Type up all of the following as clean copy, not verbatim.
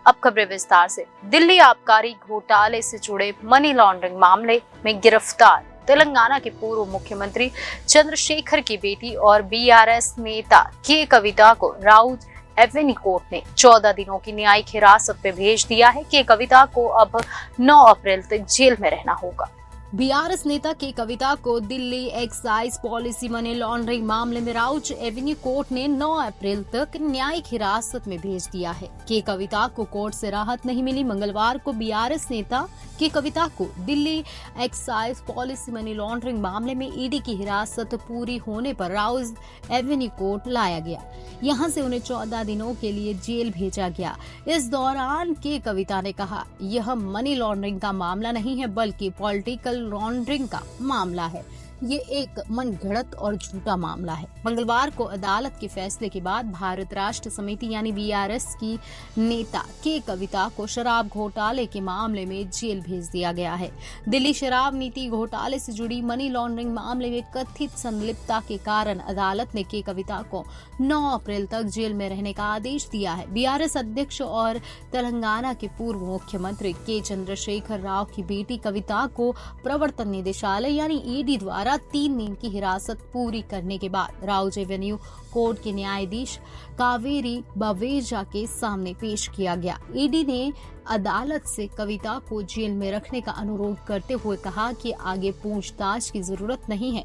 अब खबरें विस्तार से। दिल्ली आबकारी घोटाले से जुड़े मनी लॉन्ड्रिंग मामले में गिरफ्तार तेलंगाना के पूर्व मुख्यमंत्री चंद्रशेखर की बेटी और बीआरएस नेता के कविता को राउत एवेन्यू कोर्ट ने 14 दिनों की न्यायिक हिरासत में भेज दिया है। के कविता को अब 9 अप्रैल तक जेल में रहना होगा। बीआरएस नेता के कविता को Delhi excise policy money laundering मामले में राउच एवेन्यू कोर्ट ने 9 अप्रैल तक न्यायिक हिरासत में भेज दिया है। के कविता को कोर्ट से राहत नहीं मिली। मंगलवार को बीआरएस नेता के कविता को Delhi excise policy money laundering मामले में ईडी की हिरासत पूरी होने पर राउच एवेन्यू कोर्ट लाया गया। यहां से उन्हें 14 दिनों के लिए जेल भेजा गया। इस दौरान के कविता ने कहा, यह मनी लॉन्ड्रिंग का मामला नहीं है बल्कि पॉलिटिकल लॉन्ड्रिंग का मामला है। ये एक मनगढ़ंत और झूठा मामला है। मंगलवार को अदालत के फैसले के बाद भारत राष्ट्र समिति यानी बीआरएस की नेता के कविता को शराब घोटाले के मामले में जेल भेज दिया गया है। दिल्ली शराब नीति घोटाले से जुड़ी मनी लॉन्ड्रिंग मामले में कथित संलिप्तता के कारण अदालत ने के कविता को 9 अप्रैल तक जेल में रहने का आदेश दिया है। बीआरएस अध्यक्ष और तेलंगाना के पूर्व मुख्यमंत्री के चंद्रशेखर राव की बेटी कविता को प्रवर्तन निदेशालय यानी ईडी द्वारा 3 दिन की हिरासत पूरी करने के बाद राउच एवेन्यू कोर्ट के न्यायाधीश कावेरी बवेजा के सामने पेश किया गया। ईडी ने अदालत से कविता को जेल में रखने का अनुरोध करते हुए कहा कि आगे पूछताछ की जरूरत नहीं है।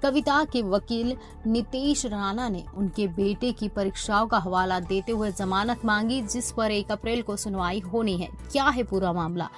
कविता के वकील नितेश राणा ने उनके बेटे की परीक्षाओं का हवाला देते हुए जमानत मांगी, जिस पर 1 अप्रैल को सुनवाई होनी है। क्या है पूरा मामला?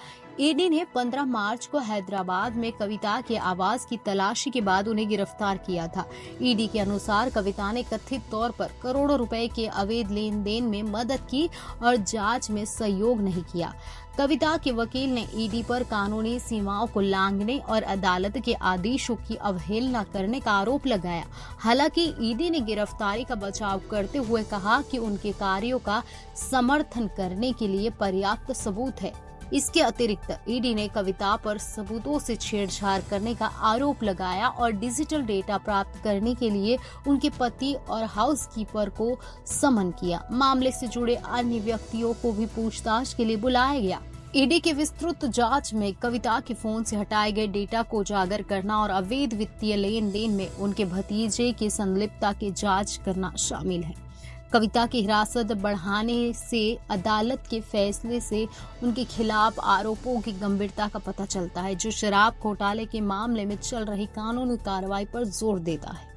ईडी ने 15 मार्च को हैदराबाद में कविता के आवास की तलाशी के बाद उन्हें गिरफ्तार किया था। ईडी के अनुसार कविता ने कथित तौर पर करोड़ों रुपए के अवैध लेन देन में मदद की और जांच में सहयोग नहीं किया। कविता के वकील ने ईडी पर कानूनी सीमाओं को लांघने और अदालत के आदेशों की अवहेलना करने का आरोप लगाया। हालांकि ईडी ने गिरफ्तारी का बचाव करते हुए कहा कि उनके कार्यों का समर्थन करने के लिए पर्याप्त सबूत है। इसके अतिरिक्त ईडी ने कविता पर सबूतों से छेड़छाड़ करने का आरोप लगाया और डिजिटल डेटा प्राप्त करने के लिए उनके पति और हाउसकीपर को समन किया। मामले से जुड़े अन्य व्यक्तियों को भी पूछताछ के लिए बुलाया गया। ईडी के विस्तृत जांच में कविता के फोन से हटाए गए डेटा को उजागर करना और अवैध वित्तीय लेन देन में उनके भतीजे की संलिप्तता की जांच करना शामिल है। कविता की हिरासत बढ़ाने से अदालत के फैसले से उनके खिलाफ आरोपों की गंभीरता का पता चलता है, जो शराब घोटाले के मामले में चल रही कानूनी कार्रवाई पर जोर देता है।